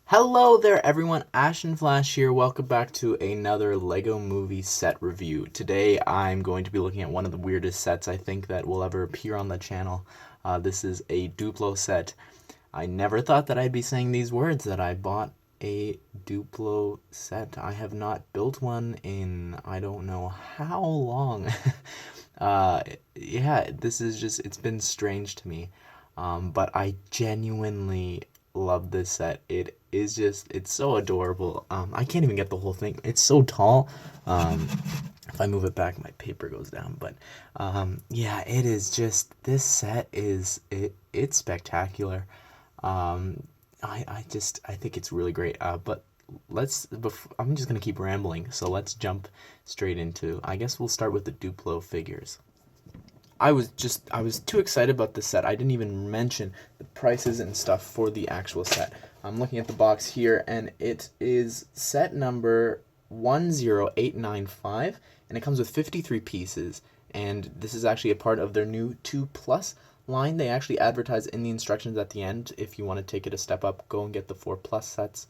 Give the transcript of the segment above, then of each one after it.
Hello there everyone, Ashnflash here. Welcome back to another LEGO movie set review. Today I'm going to be looking at one of the weirdest sets I think that will ever appear on the channel. This is a Duplo set. I never thought that I'd be saying these words, that I bought a Duplo set. I have not built one in I don't know how long. uh, yeah, this is just, it's been strange to me. But I genuinely love this set. It is just, it's so adorable. I can't even get the whole thing. It's so tall. If I move it back, my paper goes down. But yeah, it is just, this set is, it's spectacular. I think it's really great. But I'm just gonna keep rambling. So let's jump straight into, I guess we'll start with the Duplo figures. I was too excited about this set. I didn't even mention the prices and stuff for the actual set. I'm looking at the box here, and it is set number 10895, and it comes with 53 pieces. And this is actually a part of their new 2 Plus line. They actually advertise in the instructions at the end, if you want to take it a step up, go and get the 4 Plus sets,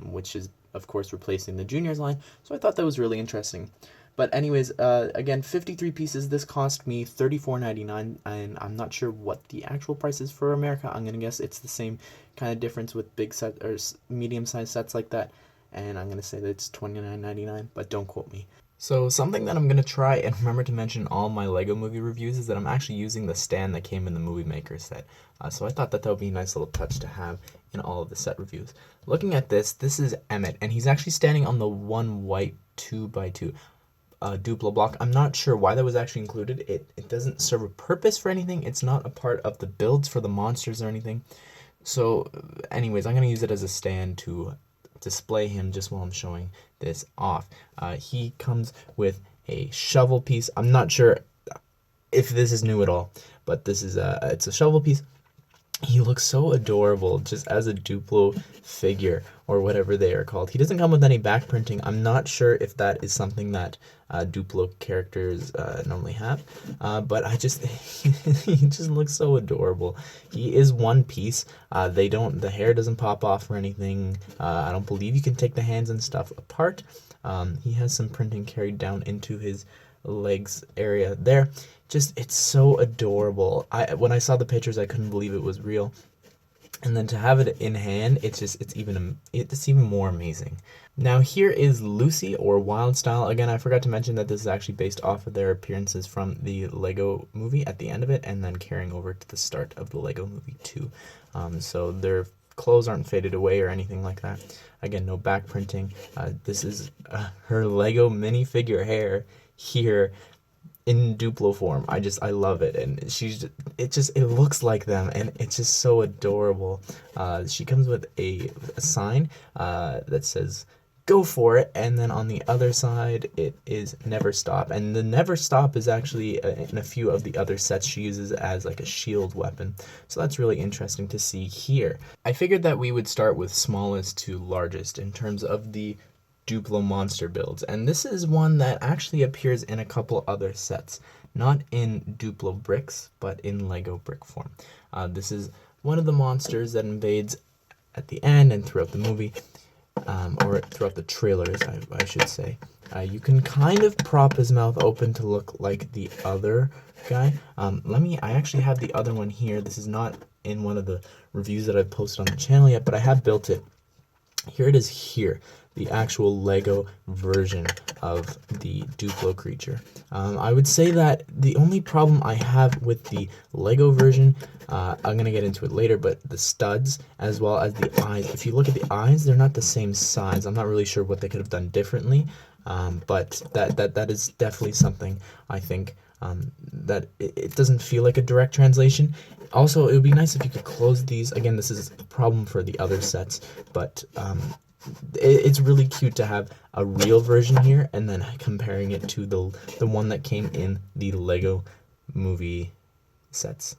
which is of course replacing the Juniors line. So I thought that was really interesting. But anyways, again, 53 pieces. This cost me $34.99, and I'm not sure what the actual price is for America. I'm gonna guess it's the same kind of difference with big set or medium-sized sets like that, and I'm gonna say that it's $29.99, but don't quote me. So something that I'm gonna try and remember to mention all my Lego movie reviews is that I'm actually using the stand that came in the Movie Maker set. So I thought that would be a nice little touch to have in all of the set reviews. Looking at this is Emmet, and he's actually standing on the one white 2x2. Duplo block. I'm not sure why that was actually included. It doesn't serve a purpose for anything. It's not a part of the builds for the monsters or anything. So anyways, I'm going to use it as a stand to display him just while I'm showing this off. He comes with a shovel piece. I'm not sure if this is new at all, but this is it's a shovel piece. He looks so adorable just as a Duplo figure, or whatever they are called. He doesn't come with any back printing. I'm not sure if that is something that Duplo characters normally have, but he just looks so adorable. He is one piece. The hair doesn't pop off or anything. I don't believe you can take the hands and stuff apart. He has some printing carried down into his legs area there. Just, it's so adorable. When I saw the pictures, I couldn't believe it was real, and then to have it in hand, it's even more amazing. Now here is Lucy, or Wild Style. Again, I forgot to mention that this is actually based off of their appearances from the Lego movie at the end of it, and then carrying over to the start of the Lego movie 2. So their clothes aren't faded away or anything like that. Again, no back printing. This is her Lego minifigure hair here in Duplo form. I love it, and it looks like them, and it's just so adorable. She comes with a sign that says "Go for it," and then on the other side it is "Never stop." And the "Never stop" is actually in a few of the other sets she uses as like a shield weapon. So that's really interesting to see here. I figured that we would start with smallest to largest in terms of the Duplo monster builds, and this is one that actually appears in a couple other sets, not in Duplo bricks, but in Lego brick form. This is one of the monsters that invades at the end and throughout the movie, or throughout the trailers, I should say. You can kind of prop his mouth open to look like the other guy. I actually have the other one here. This is not in one of the reviews that I've posted on the channel yet, but I have built it. Here it is here, the actual Lego version of the Duplo creature. I would say that the only problem I have with the Lego version, I'm going to get into it later, but the studs as well as the eyes. If you look at the eyes, they're not the same size. I'm not really sure what they could have done differently, but that is definitely something I think that it doesn't feel like a direct translation. Also, it would be nice if you could close these. Again, this is a problem for the other sets, but it's really cute to have a real version here, and then comparing it to the one that came in the Lego movie sets.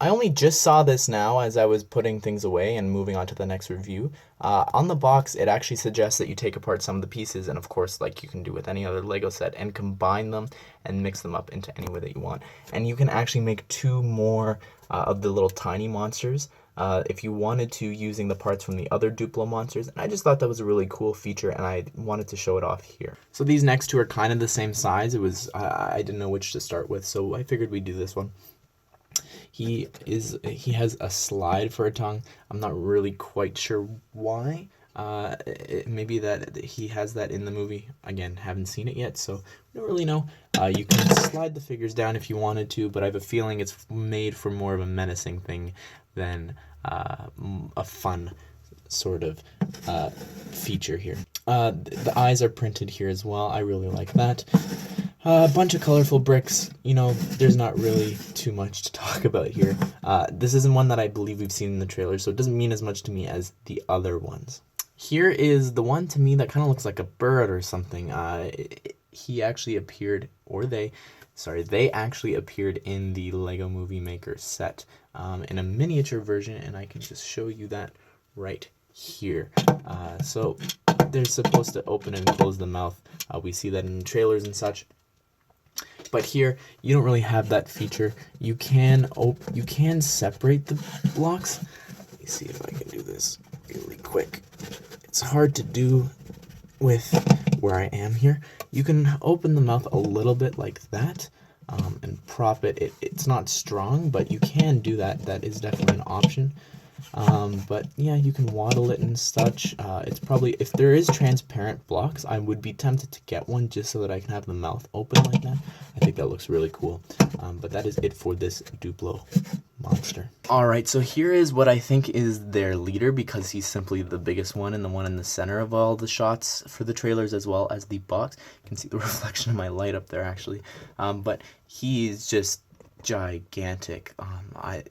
I only just saw this now as I was putting things away and moving on to the next review. On the box, it actually suggests that you take apart some of the pieces, and of course, like you can do with any other Lego set, and combine them and mix them up into any way that you want. And you can actually make two more of the little tiny monsters if you wanted to, using the parts from the other Duplo monsters. And I just thought that was a really cool feature, and I wanted to show it off here. So these next two are kind of the same size. It was I didn't know which to start with, so I figured we'd do this one. He has a slide for a tongue. I'm not really quite sure why. Maybe that he has that in the movie. Again, haven't seen it yet, so I don't really know. You can slide the figures down if you wanted to, but I have a feeling it's made for more of a menacing thing than a fun sort of feature here. The eyes are printed here as well. I really like that. A bunch of colorful bricks. You know, there's not really too much to talk about here. This isn't one that I believe we've seen in the trailer, so it doesn't mean as much to me as the other ones. Here is the one to me that kind of looks like a bird or something. He actually appeared, or they actually appeared in the Lego Movie Maker set in a miniature version, and I can just show you that right here. So they're supposed to open and close the mouth. We see that in the trailers and such. But here, you don't really have that feature. You can separate the blocks. Let me see if I can do this really quick. It's hard to do with where I am here. You can open the mouth a little bit like that and prop it. It's not strong, but you can do that. That is definitely an option. But yeah, you can waddle it and such. It's probably, if there is transparent blocks, I would be tempted to get one just so that I can have the mouth open like that. I think that looks really cool. But that is it for this Duplo monster. Alright, so here is what I think is their leader, because he's simply the biggest one and the one in the center of all the shots for the trailers as well as the box. You can see the reflection of my light up there actually. But he's just gigantic. I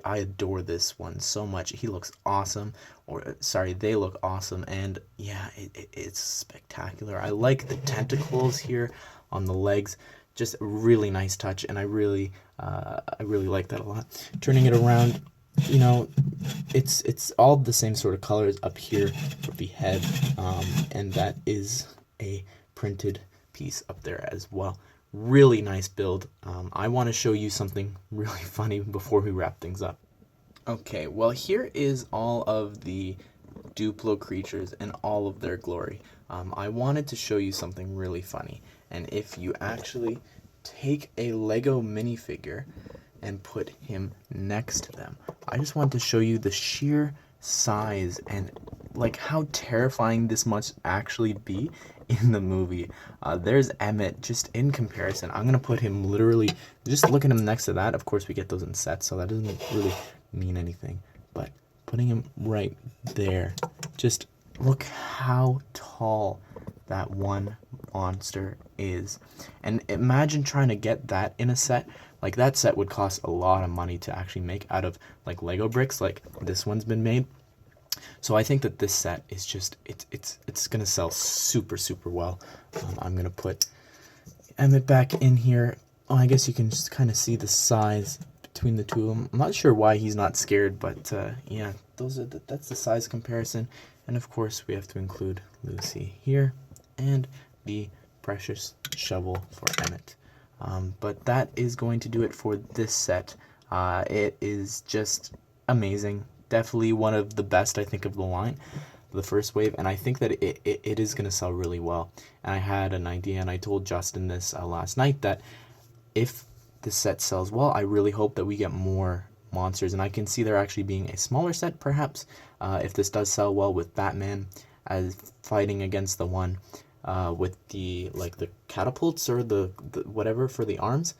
adore this one so much. He looks awesome, or sorry, they look awesome, and yeah, it's spectacular. I like the tentacles here on the legs. Just a really nice touch, and I really like that a lot. Turning it around, you know, it's all the same sort of colors up here for the head, and that is a printed piece up there as well. Really nice build. I want to show you something really funny before we wrap things up. Okay, well, here is all of the Duplo creatures in all of their glory. I wanted to show you something really funny, and if you actually take a Lego minifigure and put him next to them, I just want to show you the sheer size and like how terrifying this must actually be in the movie. There's Emmet, just in comparison. I'm gonna put him literally, just look at him next to that. Of course we get those in sets, so that doesn't really mean anything, but putting him right there, just look how tall that one monster is. And imagine trying to get that in a set. Like, that set would cost a lot of money to actually make out of like Lego bricks, like this one's been made. So I think that this set is just, it's gonna sell super well. I'm gonna put Emmet back in here. Oh, I guess you can just kind of see the size between the two of them. I'm not sure why he's not scared, but yeah, that's the size comparison. And of course we have to include Lucy here and the precious shovel for Emmet. But that is going to do it for this set. It is just amazing. Definitely one of the best, I think, of the line, the first wave, and I think that it is going to sell really well. And I had an idea, and I told Justin this last night, that if the set sells well, I really hope that we get more monsters, and I can see there actually being a smaller set, perhaps, if this does sell well, with Batman as fighting against the one with the catapults or the whatever for the arms,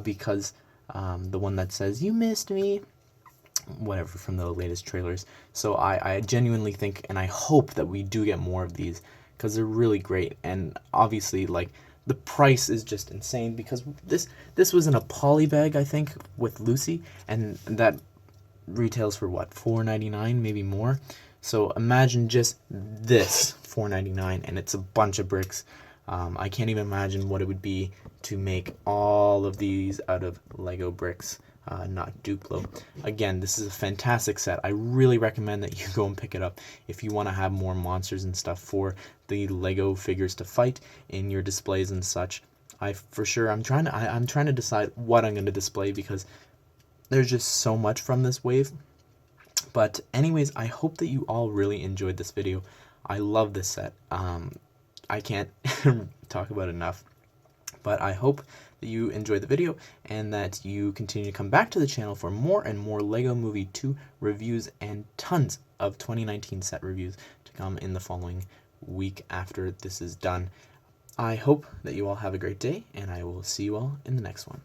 because the one that says "you missed me," whatever, from the latest trailers. So I genuinely think, and I hope, that we do get more of these, because they're really great. And obviously, like, the price is just insane, because this was in a poly bag, I think, with Lucy, and that retails for what, $4.99, maybe more. So imagine just this, $4.99, and it's a bunch of bricks. I can't even imagine what it would be to make all of these out of Lego bricks, not Duplo. Again, this is a fantastic set. I really recommend that you go and pick it up if you want to have more monsters and stuff for the Lego figures to fight in your displays and such. I'm trying to decide what I'm going to display, because there's just so much from this wave. But anyways, I hope that you all really enjoyed this video. I love this set. I can't talk about it enough. But I hope that you enjoyed the video and that you continue to come back to the channel for more and more LEGO Movie 2 reviews and tons of 2019 set reviews to come in the following week after this is done. I hope that you all have a great day, and I will see you all in the next one.